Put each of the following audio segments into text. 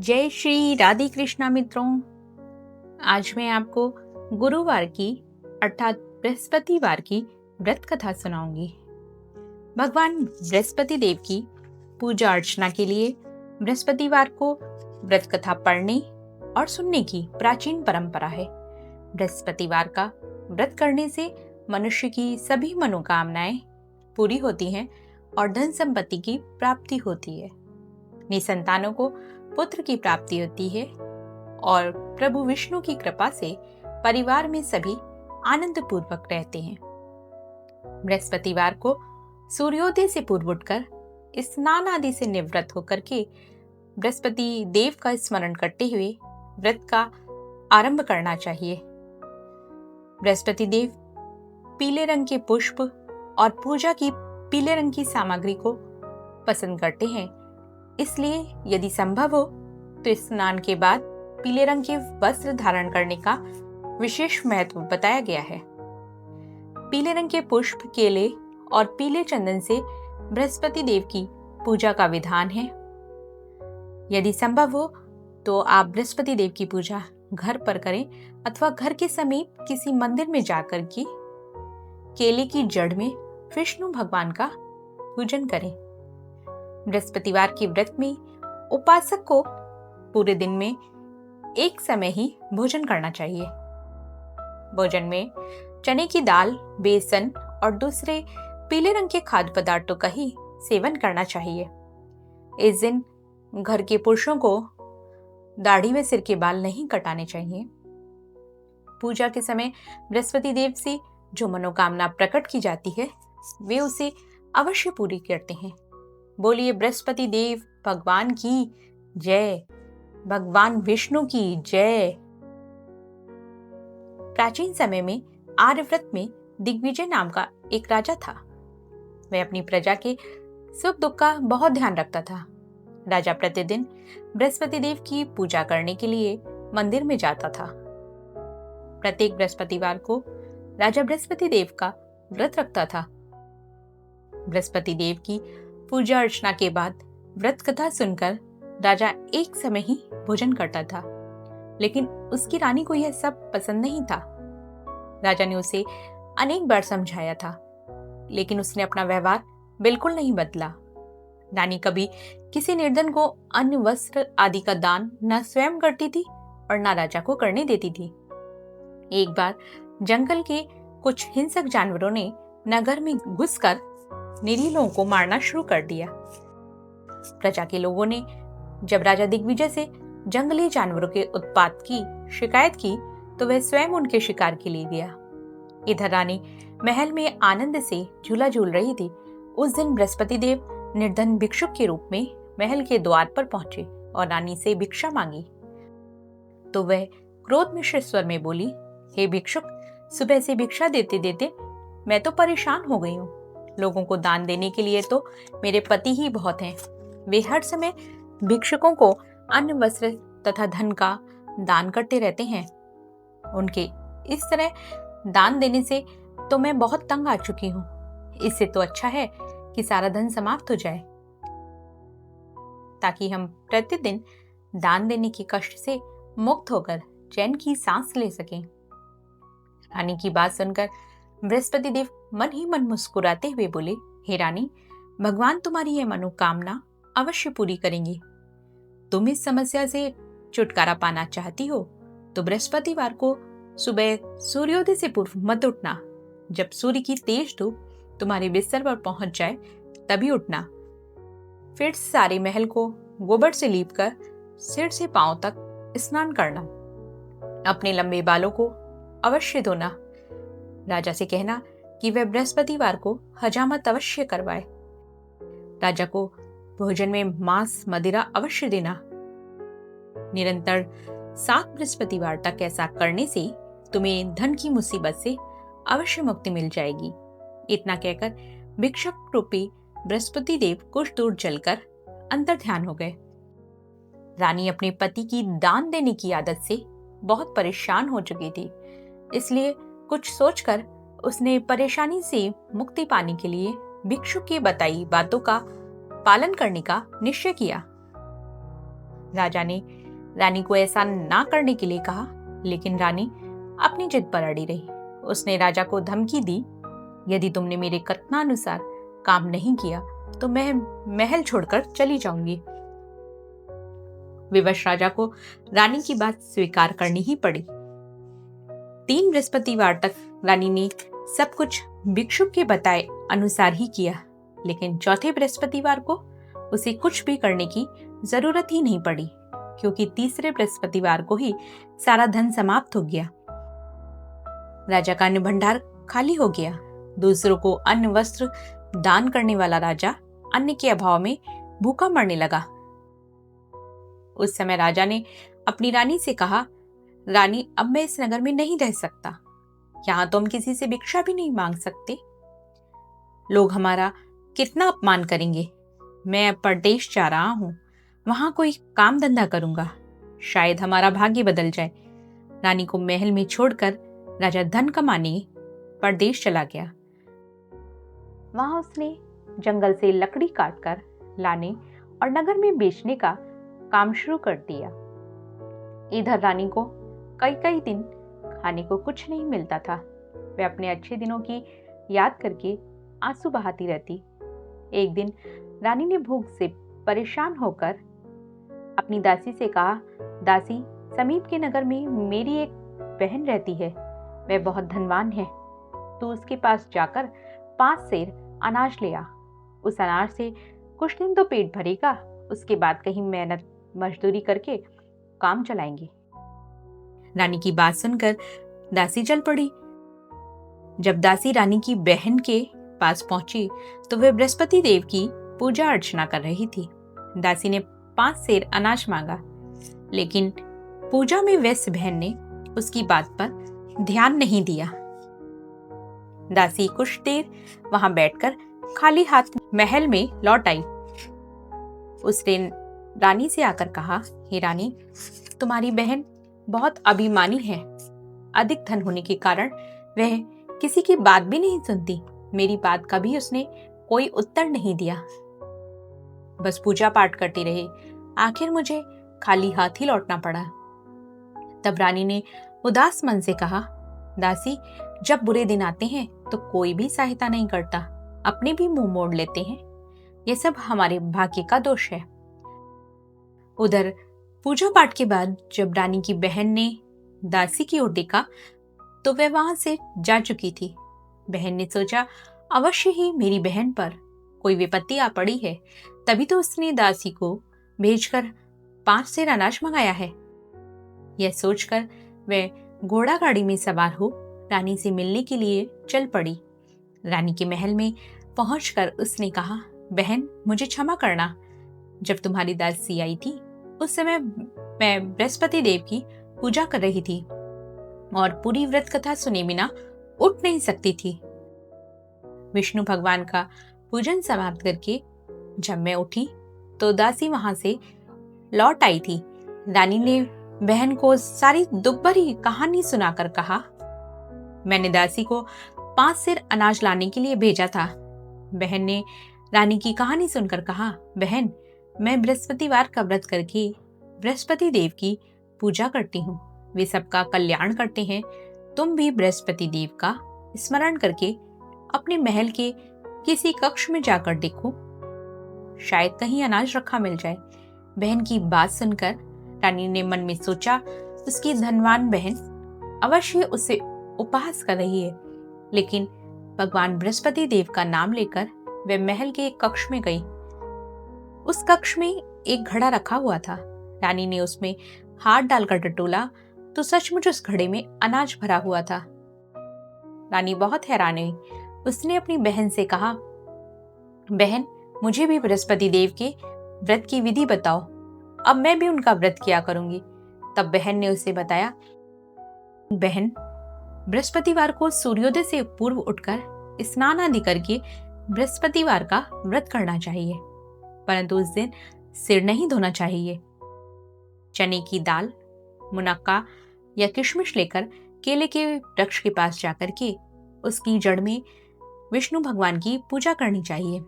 जय श्री राधे कृष्णा मित्रों। आज मैं आपको गुरुवार की अर्थात बृहस्पतिवार की व्रत कथा सुनाऊंगी। भगवान बृहस्पति देव की पूजा अर्चना के लिए बृहस्पतिवार को व्रत कथा पढ़ने और सुनने की प्राचीन परंपरा है। बृहस्पतिवार का व्रत करने से मनुष्य की सभी मनोकामनाएं पूरी होती हैं और धन संपत्ति की प्राप्ति होती है। निसंतानों को पुत्र की प्राप्ति होती है और प्रभु विष्णु की कृपा से परिवार में सभी आनंद पूर्वक रहते हैं। बृहस्पतिवार को सूर्योदय से पूर्व उठकर स्नान आदि से निवृत्त होकर के बृहस्पति देव का स्मरण करते हुए व्रत का आरंभ करना चाहिए। बृहस्पति देव पीले रंग के पुष्प और पूजा की पीले रंग की सामग्री को पसंद करते हैं, इसलिए यदि संभव हो तो स्नान के बाद पीले रंग के वस्त्र धारण करने का विशेष महत्व बताया गया है। पीले रंग के पुष्प, केले और पीले चंदन से बृहस्पति देव की पूजा का विधान है। यदि संभव हो तो आप बृहस्पति देव की पूजा घर पर करें अथवा घर के समीप किसी मंदिर में जाकर के केले की जड़ में विष्णु भगवान का पूजन करें। बृहस्पतिवार के व्रत में उपासक को पूरे दिन में एक समय ही भोजन करना चाहिए। भोजन में चने की दाल, बेसन और दूसरे पीले रंग के खाद्य पदार्थों का ही सेवन करना चाहिए। इस दिन घर के पुरुषों को दाढ़ी व सिर के बाल नहीं कटाने चाहिए। पूजा के समय बृहस्पति देव से जो मनोकामना प्रकट की जाती है वे उसे अवश्य पूरी करते हैं। बोलिए बृहस्पति देव भगवान की जय, भगवान विष्णु की जय। प्राचीन समय में आर्यव्रत में दिग्विजय नाम का एक राजा था। वह अपनी प्रजा के सुख दुख का बहुत ध्यान रखता था। राजा प्रतिदिन बृहस्पति देव की पूजा करने के लिए मंदिर में जाता था। प्रत्येक बृहस्पतिवार को राजा बृहस्पति देव का व्रत रखता था। बृहस्पति देव की पूजा अर्चना के बाद व्रत कथा सुनकर राजा एक समय ही भोजन करता था, लेकिन उसकी रानी को यह सब पसंद नहीं था। राजा ने उसे अनेक बार समझाया था, लेकिन उसने अपना व्यवहार बिल्कुल नहीं बदला। रानी कभी किसी निर्धन को अन्न, वस्त्र आदि का दान न स्वयं करती थी और न राजा को करने देती थी। एक बार जंगल के कुछ हिंसक जानवरों ने नगर में घुसकर निरीह लोगों को मारना शुरू कर दिया। प्रजा के लोगों ने जब राजा दिग्विजय से जंगली जानवरों के उत्पात की शिकायत की तो वह स्वयं उनके शिकार के लिए गया। इधर रानी महल में आनंद से झूला झूल रही थी। उस दिन बृहस्पति देव निर्धन भिक्षुक के रूप में महल के द्वार पर पहुंचे और रानी से भिक्षा मांगी तो वह क्रोध मिश्रित स्वर में बोली, हे भिक्षुक, सुबह से भिक्षा देते देते मैं तो परेशान हो गई हूँ। लोगों को दान देने के लिए तो मेरे पति ही बहुत हैं। वे हर समय भिक्षुकों को अन्न, वस्त्र तथा धन का दान करते रहते हैं। उनके इस तरह दान देने से तो मैं बहुत तंग आ चुकी हूँ। इससे तो अच्छा है कि सारा धन समाप्त हो जाए, ताकि हम प्रतिदिन दान देने के कष्ट से मुक्त होकर चैन की सांस ले सकें। रानी की बात सुनकर बृहस्पति देव मन ही मन मुस्कुराते हुए बोले, हे रानी, भगवान तुम्हारी यह मनोकामना अवश्य पूरी करेंगे। तुम इस समस्या से छुटकारा पाना चाहती हो तो बृहस्पतिवार को सुबह सूर्योदय से पूर्व मत उठना। जब सूर्य की तेज धूप तुम्हारे बिस्तर पर पहुंच जाए तभी उठना। फिर सारे महल को गोबर से लीपकर सिर से पांव तक स्नान करना। अपने लंबे बालों को अवश्य धोना। राजा से कहना कि वह बृहस्पतिवार को हजामत अवश्य करवाए। राजा को भोजन में मांस, मदिरा अवश्य देना। निरंतर 7 बृहस्पतिवार तक ऐसा करने से तुम्हें धन की मुसीबत से अवश्य मुक्ति मिल जाएगी। इतना कहकर भिक्षुक रूपी बृहस्पति देव कुछ दूर चलकर अंतर ध्यान हो गए। रानी अपने पति की दान देने की आदत से बहुत परेशान हो चुकी थी, इसलिए कुछ सोचकर उसने परेशानी से मुक्ति पाने के लिए भिक्षुक की बताई बातों का पालन करने का निश्चय किया। राजा ने रानी को ऐसा ना करने के लिए कहा, लेकिन रानी अपनी जिद पर अड़ी रही। उसने राजा को धमकी दी, यदि तुमने मेरे कथनानुसार काम नहीं किया तो मैं महल छोड़कर चली जाऊंगी। विवश राजा को रानी की बात स्वीकार करनी ही पड़ी। 3 बृहस्पतिवार तक रानी ने सब कुछ भिक्षुक के बताए अनुसार ही किया, लेकिन चौथे बृहस्पतिवार को उसे कुछ भी करने की जरूरत ही नहीं पड़ी, क्योंकि तीसरे बृहस्पतिवार को ही सारा धन समाप्त हो गया। राजा का अन्न भंडार खाली हो गया। दूसरों को अन्न वस्त्र दान करने वाला राजा अन्न के अभाव में भूखा मरने लगा। उस समय राजा ने अपनी रानी से कहा, रानी, अब मैं इस नगर में नहीं रह सकता। यहाँ तो हम किसी से भिक्षा भी नहीं मांग सकते। लोग हमारा कितना अपमान करेंगे। मैं अब परदेश जा रहा हूं, वहां कोई काम धंधा करूंगा, शायद हमारा भाग्य बदल जाए। रानी को महल में छोड़कर राजा धन कमाने परदेश चला गया। वहां उसने जंगल से लकड़ी काटकर लाने और नगर में बेचने का काम शुरू कर दिया। इधर रानी को कई कई दिन खाने को कुछ नहीं मिलता था। वह अपने अच्छे दिनों की याद करके आंसू बहाती रहती। एक दिन रानी ने भूख से परेशान होकर अपनी दासी से कहा, दासी, समीप के नगर में मेरी एक बहन रहती है। वह बहुत धनवान है। तू उसके पास जाकर 5 सेर अनाज ले आ। उस अनाज से कुछ दिन तो पेट भरेगा, उसके बाद कहीं मेहनत मजदूरी करके काम चलाएंगे। रानी की बात सुनकर दासी चल पड़ी। जब दासी रानी की बहन के पास पहुंची तो वह बृहस्पति देव की पूजा अर्चना कर रही थी। दासी ने 5 सेर अनाज मांगा, लेकिन पूजा में व्यस्त बहन ने उसकी बात पर ध्यान नहीं दिया। दासी कुछ देर वहां बैठकर खाली हाथ महल में लौट आई। उसने रानी से आकर कहा, हे रानी, तुम्हारी बहन बहुत अभिमानी है। अधिक धन होने के कारण वह किसी की बात भी नहीं सुनती। मेरी बात का भी उसने कोई उत्तर नहीं दिया, बस पूजा पाठ करती रही। आखिर मुझे खाली हाथ ही लौटना पड़ा। तब रानी ने उदास मन से कहा, दासी, जब बुरे दिन आते हैं तो कोई भी सहायता नहीं करता, अपने भी मुंह मोड़ लेते हैं। यह सब हमारे भाग्य का दोष है। उधर पूजा पाठ के बाद जब रानी की बहन ने दासी की ओर देखा तो वह वहां से जा चुकी थी। बहन ने सोचा, अवश्य ही मेरी बहन पर कोई विपत्ति आ पड़ी है, तभी तो उसने दासी को भेजकर 5 सेर अनाज मंगाया है। यह सोचकर वह घोड़ा गाड़ी में सवार हो रानी से मिलने के लिए चल पड़ी। रानी के महल में पहुंचकर उसने कहा, बहन, मुझे क्षमा करना। जब तुम्हारी दासी आई थी उस समय मैं बृहस्पति देव की पूजा कर रही थी और पूरी व्रत कथा सुने बिना उठ नहीं सकती थी। विष्णु भगवान का पूजन समाप्त करके जब मैं उठी तो दासी वहां से लौट आई थी। रानी ने बहन को सारी दुख भरी कहानी सुनाकर कहा, मैंने दासी को 5 सेर अनाज लाने के लिए भेजा था। बहन ने रानी की कहानी सुनकर कहा, बहन, मैं बृहस्पतिवार का व्रत करके बृहस्पति देव की पूजा करती हूँ। वे सबका कल्याण करते हैं। तुम भी बृहस्पति देव का स्मरण करके अपने महल के किसी कक्ष में जाकर देखो, शायद कहीं अनाज रखा मिल जाए। बहन की बात सुनकर रानी ने मन में सोचा, उसकी धनवान बहन अवश्य उसे उपहास कर रही है। लेकिन भगवान बृहस्पति देव का नाम लेकर वे महल के एक कक्ष में गई। उस कक्ष में एक घड़ा रखा हुआ था। रानी ने उसमें हाथ डालकर टटोला तो सचमुच उस घड़े में अनाज भरा हुआ था। रानी बहुत हैरान हुई। उसने अपनी बहन से कहा, बहन, मुझे भी बृहस्पति देव के व्रत की विधि बताओ, अब मैं भी उनका व्रत किया करूंगी। तब बहन ने उसे बताया, बहन, बृहस्पतिवार को सूर्योदय से पूर्व उठकर स्नान आदि करके बृहस्पतिवार का व्रत करना चाहिए, परंतु उस दिन सिर नहीं धोना चाहिए। चने की दाल, मुनक्का या किशमिश लेकर केले के वृक्ष के पास जाकर के उसकी जड़ में विष्णु भगवान की पूजा करनी चाहिए।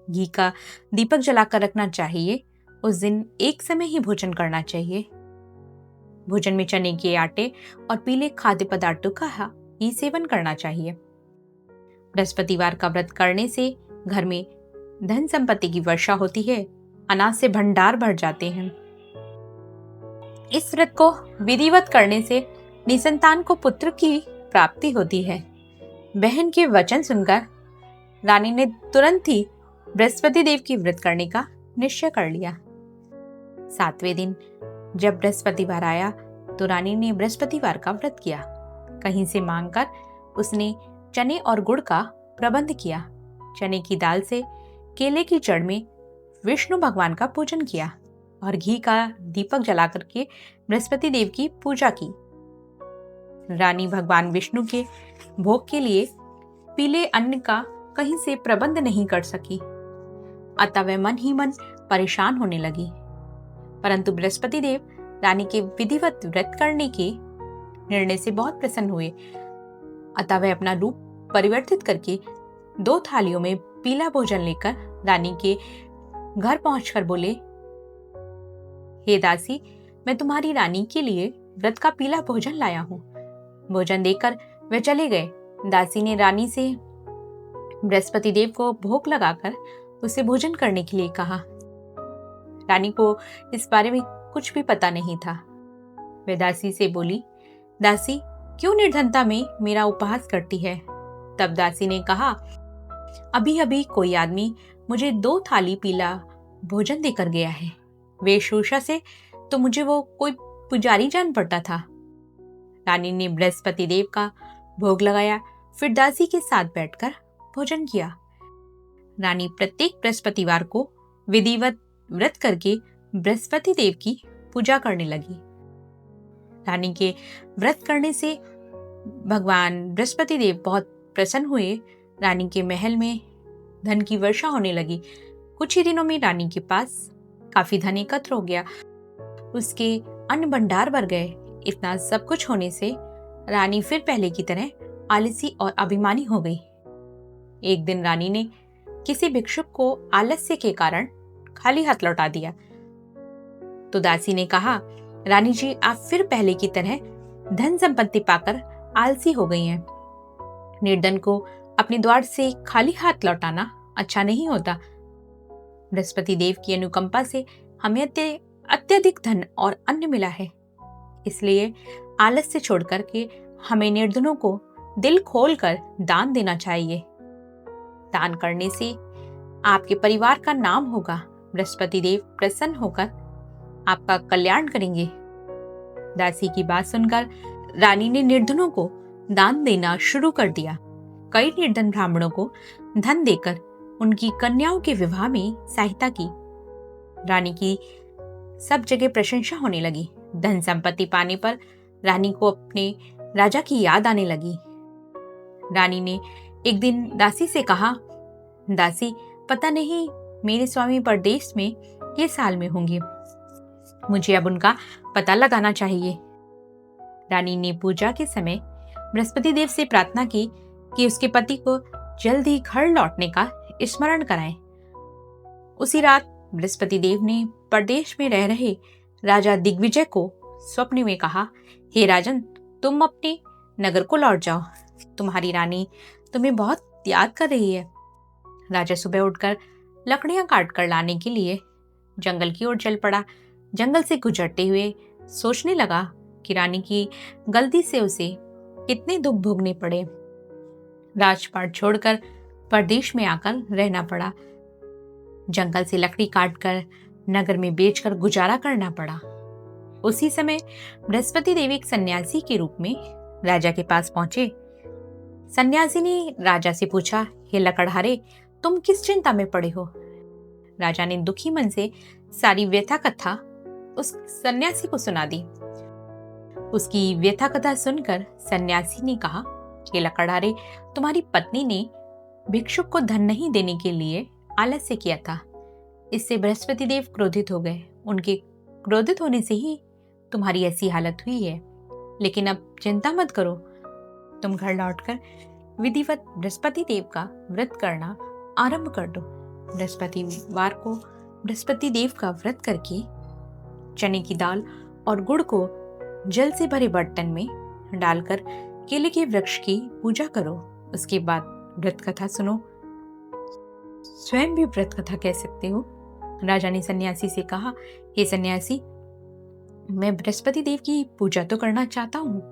घी का दीपक जलाकर रखना चाहिए। उस दिन एक समय ही भोजन करना चाहिए। भोजन में चने के आटे और पीले खाद्य पदार्थों का ही सेवन करना चाहिए। बृहस्पतिवार का व्रत करने से घर में धन संपत्ति की वर्षा होती है, अनाज से भंडार भर जाते हैं। इस व्रत को विधिवत करने से निसंतान को पुत्र की प्राप्ति होती है। बहन के वचन सुनकर रानी ने तुरंत ही बृहस्पति देव की व्रत करने का निश्चय कर लिया। 7वें दिन जब बृहस्पतिवार आया तो रानी ने बृहस्पतिवार का व्रत किया। कहीं से मांगकर उसने चने और गुड़ का प्रबंध किया। चने की दाल से केले की जड़ में विष्णु भगवान का पूजन किया और घी का दीपक जलाकर के बृहस्पति देव की पूजा की। रानी भगवान विष्णु के भोग के लिए पीले अन्न का कहीं से प्रबंध नहीं कर सकी, अतः वह मन ही मन परेशान होने लगी। परंतु बृहस्पति देव रानी के विधिवत व्रत करने के निर्णय से बहुत प्रसन्न हुए, अतः वह अपना रूप परिवर्तित करके 2 थालियों में पीला भोजन लेकर रानी के घर पहुंचकर बोले, हे दासी, मैं तुम्हारी रानी के लिए व्रत का पीला भोजन लाया हूँ। भोजन देकर वे चले गए। दासी ने रानी से बृहस्पति देव को भोग लगाकर उसे भोजन करने के लिए कहा। रानी को इस बारे में कुछ भी पता नहीं था। वे दासी से बोली, दासी, क्यों निर्धनता में मेरा उपहास करती है? तब दासी ने कहा, अभी अभी कोई आदमी मुझे 2 थाली पीला भोजन देकर गया है। वेशभूषा से तो मुझे वो कोई पुजारी जान पड़ता था। रानी ने बृहस्पति देव का भोग लगाया, फिर दासी के साथ बैठकर भोजन किया। रानी प्रत्येक बृहस्पतिवार को विधिवत व्रत करके बृहस्पति देव की पूजा करने लगी। रानी के व्रत करने से भगवान बृहस्पति देव बहुत प्रसन्न हुए। रानी के महल में धन की वर्षा होने लगी। कुछ ही दिनों में रानी के पास काफी धन एकत्र हो गया। उसके अन्न भंडार भर गए। इतना सब कुछ होने से रानी फिर पहले की तरह आलसी और अभिमानी हो गई। एक दिन रानी ने किसी भिक्षुक को आलस्य के कारण खाली हाथ लौटा दिया। तो दासी ने कहा, रानी जी, आप फिर पहले की तरह धन संपत्ति पाकर आलसी हो गई हैं। निर्धन को अपने द्वार से खाली हाथ लौटाना अच्छा नहीं होता। बृहस्पति देव की अनुकंपा से हमें अत्यधिक धन और अन्न मिला है, इसलिए आलस्य छोड़कर के हमें निर्धनों को दिल खोलकर दान देना चाहिए। दान करने से आपके परिवार का नाम होगा। बृहस्पति देव प्रसन्न होकर आपका कल्याण करेंगे। दासी की बात सुनकर रानी ने निर्धनों को दान देना शुरू कर दिया। कई निर्धन ब्राह्मणों को धन देकर उनकी कन्याओं के विवाह में सहायता की। रानी की सब जगह प्रशंसा होने लगी। धन संपत्ति पाने पर रानी को अपने राजा की याद आने लगी। रानी ने एक दिन दासी से कहा, दासी, पता नहीं मेरे स्वामी परदेश में किस साल में होंगे, मुझे अब उनका पता लगाना चाहिए। रानी ने पूजा के समय बृहस्पति देव से प्रार्थना की कि उसके पति को जल्द ही घर लौटने का स्मरण कराएं। उसी रात बृहस्पति देव ने परदेश में रह रहे राजा दिग्विजय को स्वप्न में कहा, हे राजन, तुम अपने नगर को लौट जाओ, तुम्हारी रानी तुम्हें बहुत याद कर रही है। राजा सुबह उठकर लकड़ियां काट कर लाने के लिए जंगल की ओर चल पड़ा। जंगल से गुजरते हुए सोचने लगा कि रानी की गलती से उसे कितने दुख भोगने पड़े। राजपाट छोड़कर परदेश में आकर रहना पड़ा। जंगल से लकड़ी काटकर नगर में बेचकर गुजारा करना पड़ा। उसी समय बृहस्पति देव एक सन्यासी के रूप में राजा के पास पहुंचे। सन्यासी ने राजा से पूछा, हे लकड़हारे, तुम किस चिंता में पड़े हो? राजा ने दुखी मन से सारी व्यथा कथा उस सन्यासी को सुना दी। उसकी व्यथा कथा सुनकर सन्यासी ने कहा, हे लकड़हारे, तुम्हारी पत्नी ने भिक्षुक को धन नहीं देने के लिए आलस्य किया था। इससे बृहस्पति देव क्रोधित हो गए। उनके क्रोधित होने से ही तुम्हारी ऐसी हालत हुई है। लेकिन अब चिंता मत करो, तुम घर लौटकर विधिवत बृहस्पति देव का व्रत करना आरंभ कर दो। बृहस्पतिवार को बृहस्पति देव का व्रत करके चने की दाल और गुड़ को जल से भरे बर्तन में डालकर केले के वृक्ष की पूजा करो। उसके बाद व्रत कथा सुनो। स्वयं भी व्रत कथा कह सकते हो। राजा ने सन्यासी से कहा, हे सन्यासी, मैं बृहस्पति देव की पूजा तो करना चाहता हूँ,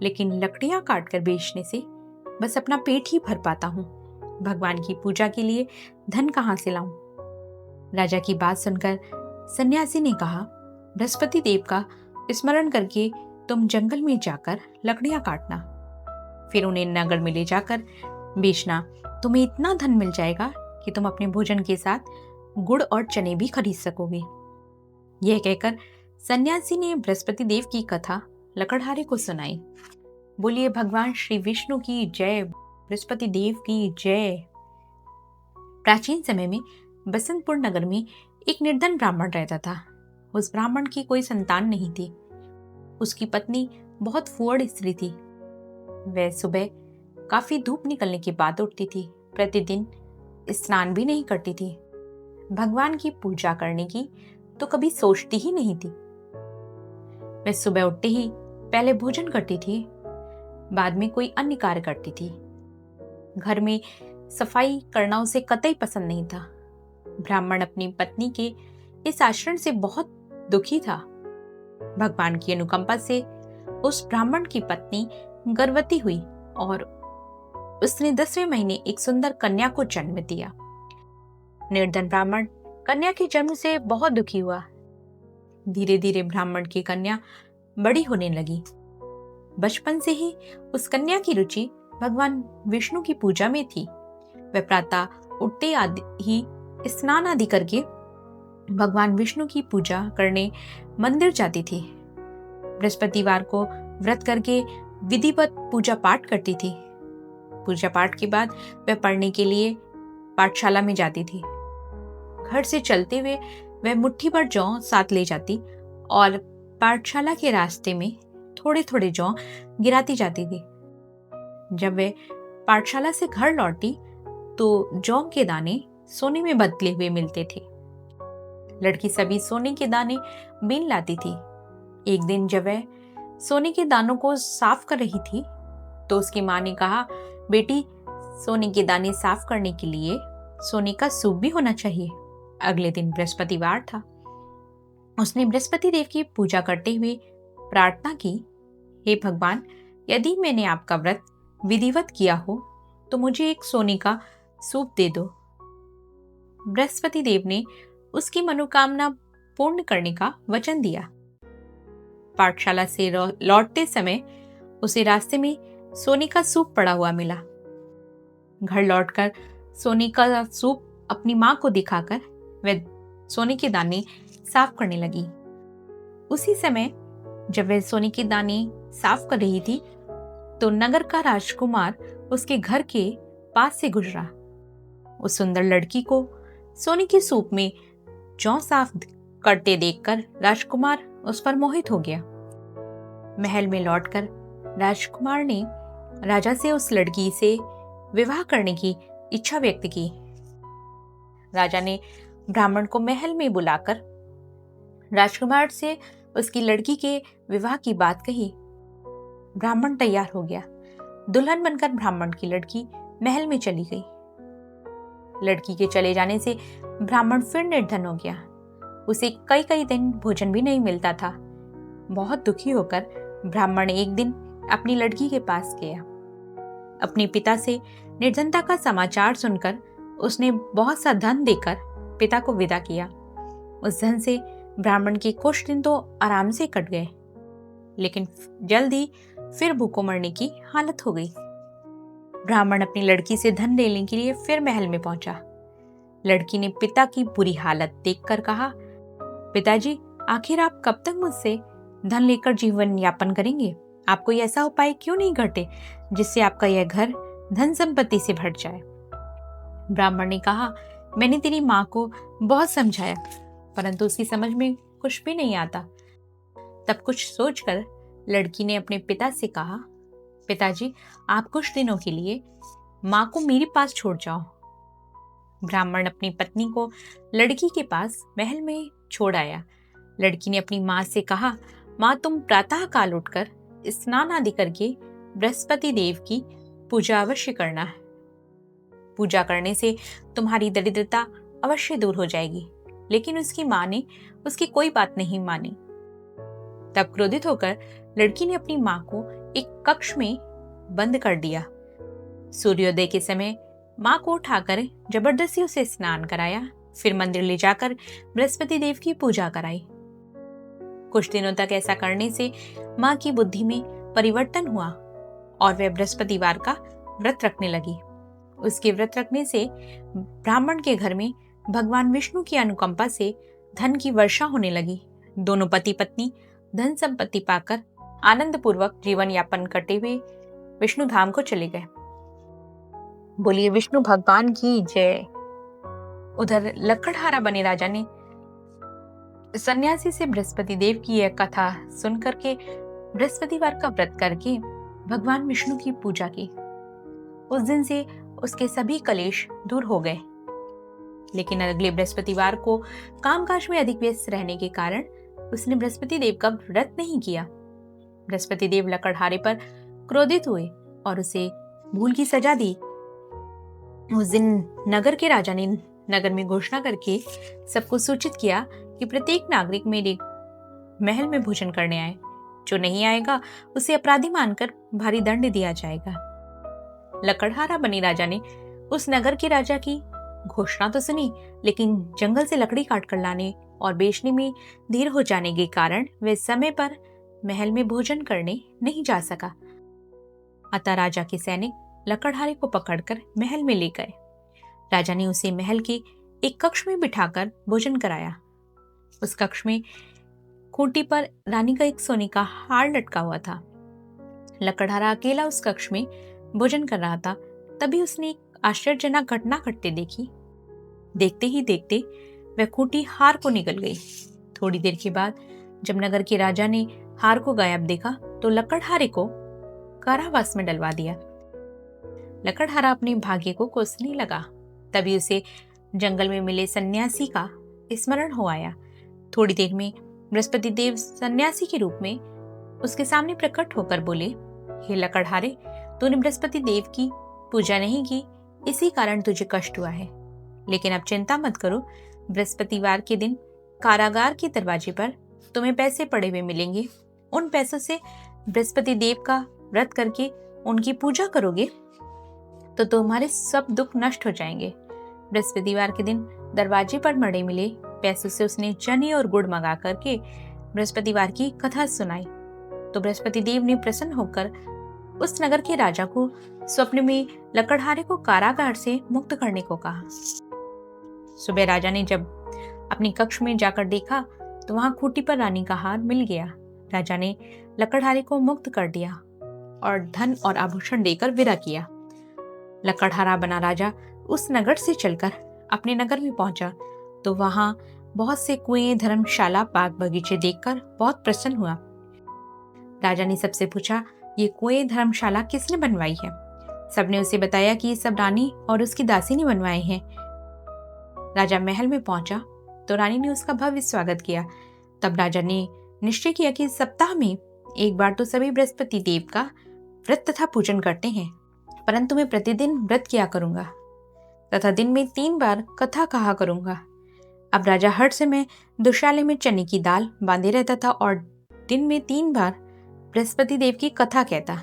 लेकिन लकड़ियां काटकर बेचने से बस अपना पेट ही भर पाता हूँ। भगवान की पूजा के लिए धन कहाँ से लाऊं? राजा की बात सुनकर सन्यासी ने कहा, बृहस्पति देव का स्मरण करके तुम जंगल में जाकर लकड़ियां काटना, फिर उन्हें नगर में ले जाकर बेचना। तुम्हें इतना धन मिल जाएगा कि तुम अपने भोजन के साथ गुड़ और चने भी खरीद सकोगे। यह कहकर सन्यासी ने बृहस्पति देव की कथा लकड़हारे को सुनाई। बोलिए भगवान श्री विष्णु की जय, बृहस्पति देव की जय। प्राचीन समय में बसंतपुर नगर में एक निर्धन ब्राह्मण रहता था। उस ब्राह्मण की कोई संतान नहीं थी। उसकी पत्नी बहुत फुअड़ स्त्री थी। वह सुबह काफी धूप निकलने के बाद उठती थी। प्रतिदिन स्नान भी नहीं करती थी। भगवान की पूजा करने की तो कभी सोचती ही नहीं थी। वह सुबह उठते ही पहले भोजन करती थी, बाद में कोई अन्य कार्य करती थी। घर में सफाई करना उसे कतई पसंद नहीं था। ब्राह्मण अपनी पत्नी के इस आचरण से बहुत दुखी था। भगवान की अनुकंपा से उस ब्राह्मण की पत्नी गर्भवती हुई और उसने 10वें महीने एक सुंदर कन्या को जन्म दिया। निर्धन ब्राह्मण कन्या के जन्म से बहुत दुखी हुआ। धीरे धीरे ब्राह्मण की कन्या बड़ी होने लगी। बचपन से ही उस कन्या की रुचि भगवान विष्णु की पूजा में थी। वह प्रातः उठते ही स्नान आदि करके भगवान विष्णु की पूजा करने मंदिर जाती थी। बृहस्पतिवार को व्रत करके विधिवत पूजा पाठ करती थी। पूजा पाठ के बाद वह पढ़ने के लिए पाठशाला में जाती थी। घर से चलते हुए वह मुट्ठी भर जौ साथ ले जाती और पाठशाला के रास्ते में थोड़े थोड़े जौ गिराती जाती थी। जब वह पाठशाला से घर लौटी तो जौ के दाने सोने में बदले हुए मिलते थे। लड़की सभी सोने के दाने बीन लाती थी। एक दिन जब वह सोने के दानों को साफ कर रही थी तो उसकी माँ ने कहा, बेटी, सोने के दाने साफ करने के लिए सोने का सूप भी होना चाहिए। अगले दिन बृहस्पतिवार था। उसने बृहस्पति देव की पूजा करते हुए प्रार्थना की, हे भगवान, यदि मैंने आपका व्रत विधिवत किया हो तो मुझे एक सोने का सूप दे दो। बृहस्पति देव ने उसकी मनोकामना पूर्ण करने का वचन दिया। पाठशाला से लौटते समय उसे रास्ते में सोने का सूप पड़ा हुआ मिला। घर लौटकर सोने का सूप अपनी माँ को दिखाकर वह सोने के दाने साफ करने लगी। उसी समय जब वह सोने के दाने साफ कर रही थी तो नगर का राजकुमार उसके घर के पास से गुजरा। उस सुंदर लड़की को सोने के सूप में जौ साफ करते देखकर राजकुमार उस पर मोहित हो गया। महल में लौटकर राजकुमार ने राजा से उस लड़की से विवाह करने की इच्छा व्यक्त की। राजा ने ब्राह्मण को महल में बुलाकर राजकुमार से उसकी लड़की के विवाह की बात कही। ब्राह्मण तैयार हो गया। दुल्हन बनकर ब्राह्मण की लड़की महल में चली गई। लड़की के चले जाने से ब्राह्मण फिर निर्धन हो गया। उसे कई कई दिन भोजन भी नहीं मिलता था। बहुत दुखी होकर ब्राह्मण एक दिन अपनी लड़की के पास गया। अपने पिता से निर्धनता का समाचार सुनकर उसने बहुत सा धन देकर पिता को विदा किया। उस धन से ब्राह्मण के कुछ दिन तो आराम से कट गए, लेकिन जल्द ही फिर भूखों मरने की हालत हो गई। ब्राह्मण अपनी लड़की से धन लेने के लिए फिर महल में पहुंचा। लड़की ने पिता की बुरी हालत देखकर कहा, पिताजी, आखिर आप कब तक मुझसे धन लेकर जीवन यापन करेंगे? आप कोई ऐसा उपाय क्यों नहीं करते जिससे आपका यह घर धन संपत्ति से भर जाए? ब्राह्मण ने कहा, मैंने तेरी माँ को बहुत समझाया, परंतु उसकी समझ में कुछ भी नहीं आता। तब कुछ सोचकर लड़की ने अपने पिता से कहा, पिताजी, आप कुछ दिनों के लिए माँ को मेरे पास छोड़ जाओ। ब्राह्मण अपनी पत्नी को लड़की के पास महल में छोड़ आया। लड़की ने अपनी माँ से कहा, माँ तुम प्रातः काल उठकर स्नान आदि करके बृहस्पति देव की पूजा अवश्य करना है। पूजा करने से तुम्हारी दरिद्रता अवश्य दूर हो जाएगी। लेकिन उसकी माँ ने उसकी कोई बात नहीं मानी। तब क्रोधित होकर लड़की ने अपनी माँ को एक कक्ष में बंद कर दिया। सूर्योदय के समय माँ को उठाकर जबरदस्ती उसे स्नान कराया, फिर मंदिर ले जाकर बृहस्पति देव की पूजा कराई। कुछ दिनों तक ऐसा करने से माँ की बुद्धि में परिवर्तन हुआ और वह बृहस्पतिवार का व्रत रखने लगी। उसके व्रत रखने से ब्राह्मण के घर में भगवान विष्णु की अनुकंपा से धन की वर्षा होने लगी। दोनों पति पत्नी धन संपत्ति पाकर आनंद पूर्वक जीवन यापन करते हुए विष्णु धाम को चले गए। बोलिए विष्णु भगवान की जय। उधर लकड़हारा बने राजा ने सन्यासी से बृहस्पति देव की यह कथा सुन करके बृहस्पतिवार का व्रत करके भगवान विष्णु की पूजा की। उस दिन से उसके सभी कलेश दूर हो गए। लेकिन अगले बृहस्पतिवार को कामकाज में अधिक व्यस्त रहने के कारण उसने बृहस्पति देव का व्रत नहीं किया। बृहस्पति देव लकड़हारे पर क्रोधित हुए और उसे भूल की सजा दी। उस दिन नगर के राजा ने नगर में घोषणा करके सबको सूचित किया कि प्रत्येक नागरिक मेरे महल में भोजन करने आए। जो नहीं आएगा उसे अपराधी मानकर भारी दंड दिया जाएगा। लकड़हारा बनी राजा ने उस नगर के राजा की घोषणा तो सुनी, लेकिन जंगल से लकड़ी काट कर लाने और बेचने में देर हो जाने के कारण वे समय पर महल में भोजन करने नहीं जा सका। अतः राजा के सैनिक लकड़हारे को पकड़कर महल में ले गए। राजा ने उसे महल के एक कक्ष में बिठाकर भोजन कराया। उस कक्ष में खूंटी पर रानी का एक सोने का हार लटका हुआ था। लकड़हारा अकेला उस कक्ष में भोजन कर रहा था। तभी उसने एक आश्चर्यजनक घटना घटते देखी। देखते ही देखते वह खूंटी हार को निकल गई। थोड़ी देर के बाद जब नगर के राजा ने हार को गायब देखा तो लकड़हारे को कारावास में डलवा दिया। लकड़हारा अपने भाग्य को कोसने लगा। तभी उसे जंगल में मिले सन्यासी का स्मरण हो आया। थोड़ी देर में बृहस्पति देव सन्यासी के रूप में उसके सामने प्रकट होकर बोले, हे लकड़हारे, तूने बृहस्पति देव की पूजा नहीं की, इसी कारण तुझे कष्ट हुआ है। लेकिन अब चिंता मत करो, बृहस्पतिवार के दिन कारागार के दरवाजे पर तुम्हें पैसे पड़े हुए मिलेंगे। उन पैसों से बृहस्पति देव का व्रत करके उनकी पूजा करोगे तो तुम्हारे सब दुख नष्ट हो जाएंगे। बृहस्पतिवार के दिन दरवाजे पर मड़े मिले पैसों से उसने चने और गुड़ मंगा करके बृहस्पतिवार की कथा सुनाई। तो बृहस्पति देव ने प्रसन्न होकर उस नगर के राजा को स्वप्न में लकड़हारे को कारागार से मुक्त करने को कहा। सुबह राजा ने जब अपने कक्ष में जाकर देखा तो वहां खूंटी पर रानी का हार मिल गया। राजा ने लकड़हारे को मुक्त कर दिया और धन और आभूषण देकर विदा किया। लकड़हारा बना राजा उस नगर से चलकर अपने नगर में पहुंचा तो वहां बहुत से कुएं, धर्मशाला, बाग बगीचे देखकर बहुत प्रसन्न हुआ। राजा ने सबसे पूछा, ये कुएं, धर्मशाला किसने बनवाई है? सबने उसे बताया कि ये सब रानी और उसकी दासी ने बनवाए हैं। राजा महल में पहुंचा तो रानी ने उसका भव्य स्वागत किया। तब राजा ने निश्चय किया कि सप्ताह में एक बार तो सभी बृहस्पति देव का व्रत तथा पूजन करते हैं, परंतु मैं प्रतिदिन व्रत किया करूंगा तथा दिन में 3 बार कथा कहा करूंगा। अब राजा हर समय दुशाले में चने की दाल बांधे रहता था और दिन में 3 बार बृहस्पति देव की कथा कहता।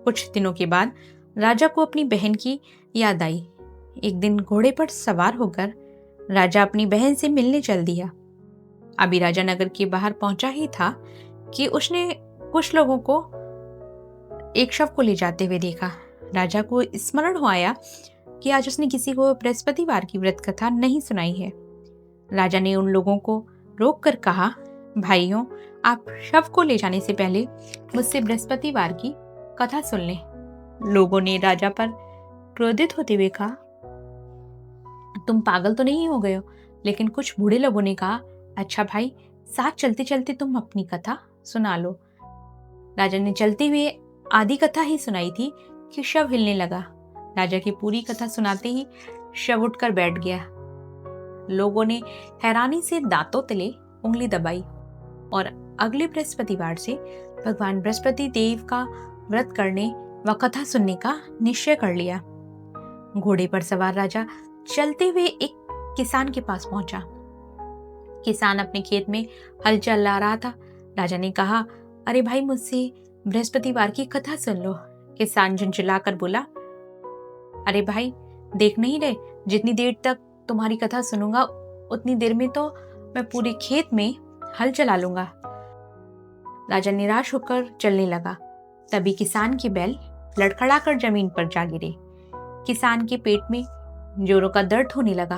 कुछ दिनों के बाद राजा को अपनी बहन की याद आई। एक दिन घोड़े पर सवार होकर राजा अपनी बहन से मिलने चल दिया। अभी राजा नगर के बाहर पहुंचा ही था कि उसने कुछ लोगों को एक शव को ले जाते हुए देखा। राजा को स्मरण हो आया कि आज उसने किसी को बृहस्पतिवार की व्रत कथा नहीं सुनाई है। राजा ने उन लोगों को रोक कर कहा, भाइयों, आप शव को ले जाने से पहले मुझसे बृहस्पतिवार की कथा सुन लें। लोगों ने राजा पर क्रोधित होते हुए कहा, तुम पागल तो नहीं हो गए हो? लेकिन कुछ बूढ़े लोगों ने कहा, अच्छा भाई, साथ चलते चलते तुम अपनी कथा सुना लो। राजा ने चलते हुए आधी कथा ही सुनाई थी कि शव हिलने लगा। राजा की पूरी कथा सुनाते ही शव उठकर बैठ गया। लोगों ने हैरानी से दांतों तले उंगली दबाई और अगले बृहस्पतिवार से भगवान बृहस्पति देव का व्रत करने व कथा सुनने का निश्चय कर लिया। घोड़े पर सवार राजा चलते हुए एक किसान के पास पहुंचा। किसान अपने खेत में हल चला रहा था। राजा ने कहा, अरे भाई, मुझसे बृहस्पतिवार की कथा सुन लो। किसान झुंझुलाकर बोला, अरे भाई, देख नहीं रहे, जितनी देर तक तुम्हारी कथा सुनूंगा उतनी देर में तो मैं पूरे खेत में हल चला लूंगा। राजा निराश होकर चलने लगा। तभी किसान की बैल लड़खड़ाकर जमीन पर जा गिरे। किसान के पेट में जोरों का दर्द होने लगा।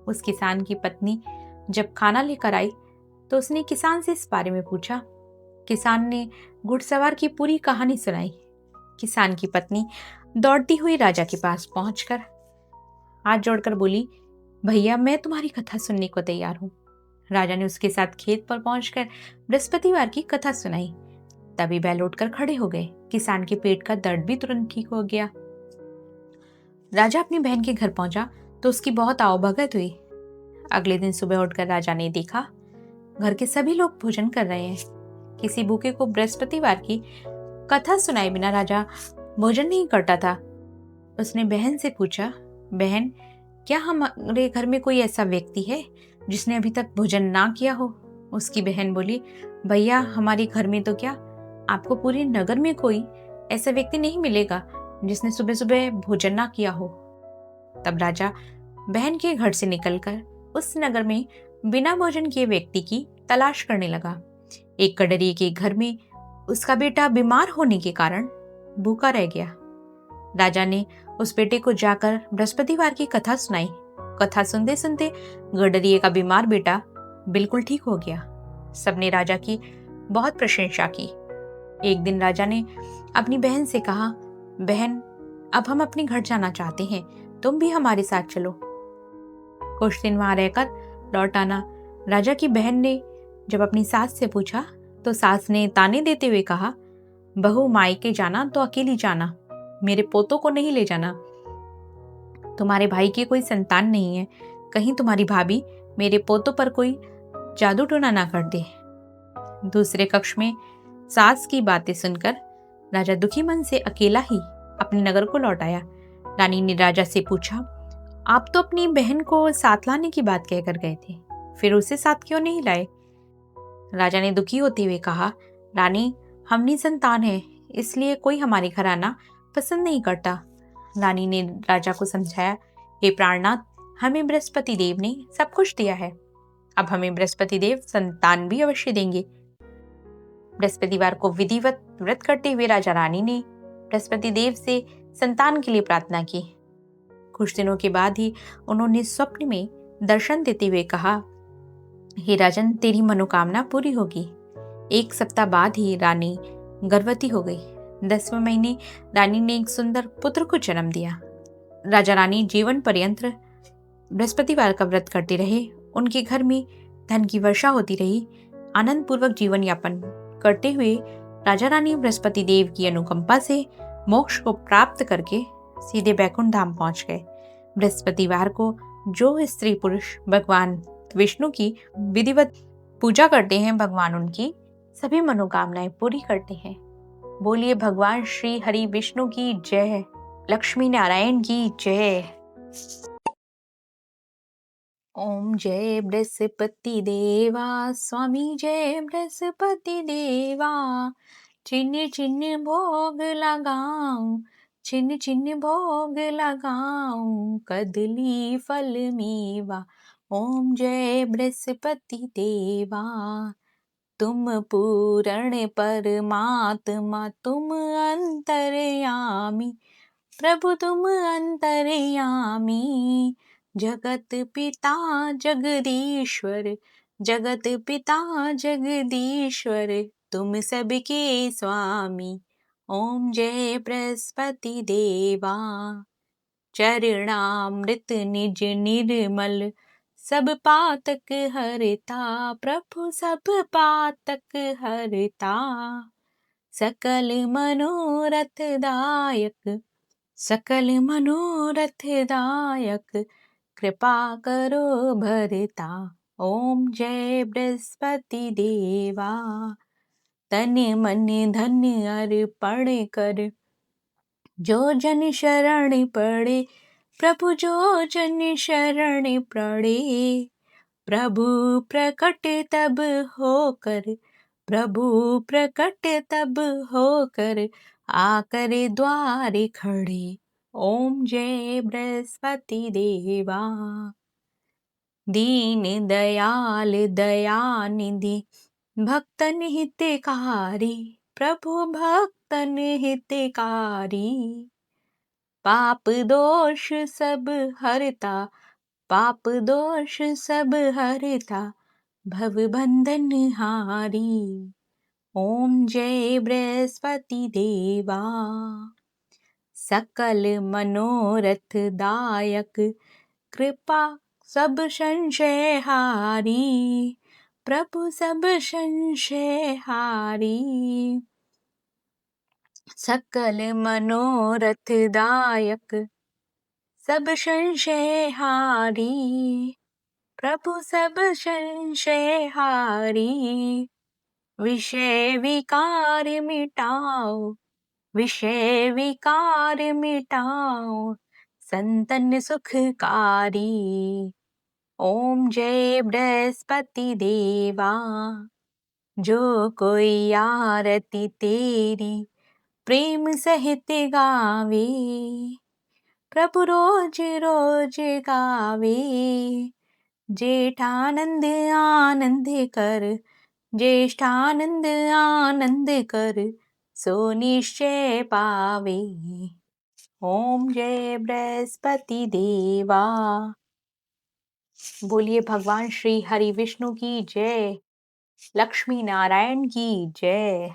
उस किसान की पत्नी जब खाना लेकर आई तो उसने किसान से इस बारे में पूछा। किसान ने घुड़सवार की पूरी कहानी सुनाई। किसान की पत्नी दौड़ती हुई राजा के पास पहुंचकर हाथ जोड़कर बोली, भैया, मैं तुम्हारी कथा सुनने को तैयार हूं। राजा ने उसके साथ खेत पर पहुंचकर बृहस्पतिवार की कथा सुनाई। तभी बैल उठकर खड़े हो गए। किसान के पेट का दर्द भी तुरंत ठीक हो गया। राजा अपनी बहन के घर पहुंचा तो उसकी बहुत आवभगत हुई। अगले दिन सुबह उठकर राजा ने देखा घर के सभी लोग भोजन कर रहे हैं। किसी भूखे को बृहस्पतिवार की कथा सुनाए बिना राजा भोजन नहीं करता था। उसने बहन से पूछा, बहन, क्या हमारे घर में कोई ऐसा व्यक्ति है जिसने अभी तक भोजन ना किया हो? उसकी बहन बोली, भैया, हमारे घर में तो क्या, आपको पूरे नगर में कोई ऐसा व्यक्ति नहीं मिलेगा जिसने सुबह सुबह भोजन ना किया हो। तब राजा बहन के घर से निकलकर उस नगर में बिना भोजन किए व्यक्ति की तलाश करने लगा। एक कड़रिए के घर में उसका बेटा बीमार होने के कारण भूखा रह गया। राजा ने उस बेटे को जाकर बृहस्पतिवार की कथा सुनाई। कथा सुनते सुनते गडरिए का बीमार बेटा बिल्कुल ठीक हो गया। सबने राजा की बहुत प्रशंसा की। एक दिन राजा ने अपनी बहन से कहा, बहन, अब हम अपने घर जाना चाहते हैं, तुम भी हमारे साथ चलो। कुछ दिन वहां रहकर लौट आना। राजा की बहन ने जब अपनी सास से पूछा तो सास ने ताने देते हुए कहा, बहू, मायके जाना तो अकेली जाना, मेरे पोतों को नहीं ले जाना। तुम्हारे भाई की कोई संतान नहीं है, कहीं तुम्हारी भाभी मेरे पोतों पर कोई जादू टोना ना कर दे। दूसरे कक्ष में सास की बातें सुनकर राजा दुखी मन से अकेला ही अपने नगर को लौट आया। रानी ने राजा से पूछा, आप तो अपनी बहन को साथ लाने की बात कहकर गए थे, फिर उसे साथ क्यों नहीं लाए? राजा ने दुखी होते हुए कहा, रानी, हम निसंतान हैं, इसलिए कोई हमारे घर आना पसंद नहीं करता। रानी ने राजा को समझाया, हे प्राणनाथ, हमें बृहस्पति देव ने सब कुछ दिया है, अब हमें बृहस्पति देव संतान भी अवश्य देंगे। बृहस्पतिवार को विधिवत व्रत करते हुए राजा रानी ने बृहस्पति देव से संतान के लिए प्रार्थना की। कुछ दिनों के बाद ही उन्होंने स्वप्न में दर्शन देते हुए कहा, हे राजन, तेरी मनोकामना पूरी होगी। 1 सप्ताह बाद ही रानी गर्भवती हो गई। 10वें महीने रानी ने एक सुंदर पुत्र को जन्म दिया। राजा रानी जीवन पर्यंत बृहस्पतिवार का व्रत करते रहे। उनके घर में धन की वर्षा होती रही। आनंद पूर्वक जीवन यापन करते हुए राजा रानी बृहस्पति देव की अनुकंपा से मोक्ष को प्राप्त करके सीधे बैकुंठ धाम पहुंच गए। बृहस्पतिवार को जो स्त्री पुरुष भगवान विष्णु की विधिवत पूजा करते हैं, भगवान उनकी सभी मनोकामनाएं पूरी करते हैं। बोलिए भगवान श्री हरि विष्णु की जय, लक्ष्मी नारायण की जय। ओम जय बृहस्पति देवा, स्वामी जय बृहस्पति देवा। चिन्ह चिन्ह भोग लगाऊं, चिन्ह चिन्ह भोग लगाऊं, कदली फल मेवा। ओम जय बृहस्पति देवा। तुम पूर्ण परमात्मा, तुम अंतर्यामी, प्रभु तुम अंतर्यामी। जगत पिता जगदीश्वर, जगत पिता जगदीश्वर, तुम सबके स्वामी। ओम जय बृहस्पति देवा। चरणामृत निज निर्मल, सब पातक हरता, प्रभु सब पातक हरता। सकल मनोरथ दायक, सकल मनोरथ दायक कृपा करो भरता। ओम जय बृहस्पति देवा। तन मन धन अर्पण कर जो जन शरण पड़े। प्रभु जो जन शरण पड़े। प्रभु प्रकट तब होकर। प्रभु प्रकट तब होकर आकर द्वार खड़े। ओम जय बृहस्पति देवा। दीन दयाल दयानिधि भक्तन हितकारी। प्रभु भक्तन हितकारी। पाप दोष सब हरता। पाप दोष सब हरता। भव बंधन हारी। ओम जय बृहस्पति देवा। सकल मनोरथ दायक कृपा सब संशय हारी। प्रभु सब संशय हारी। सकल मनोरथ दायक सब संशय हारी। प्रभु सब संशय हारी। विषय विकार मिटाओ। विषय विकार मिटाओ। संतन सुखकारी। ओम जय बृहस्पति देवा। जो कोई आरती तेरी प्रेम सहित गावे। प्रभु रोज रोज गावे। जेठानंद आनंद कर। ज्येष्ठानंद आनंद कर सो निश्चय पावे। ओम जय बृहस्पति देवा। बोलिए भगवान श्री हरि विष्णु की जय। लक्ष्मी नारायण की जय।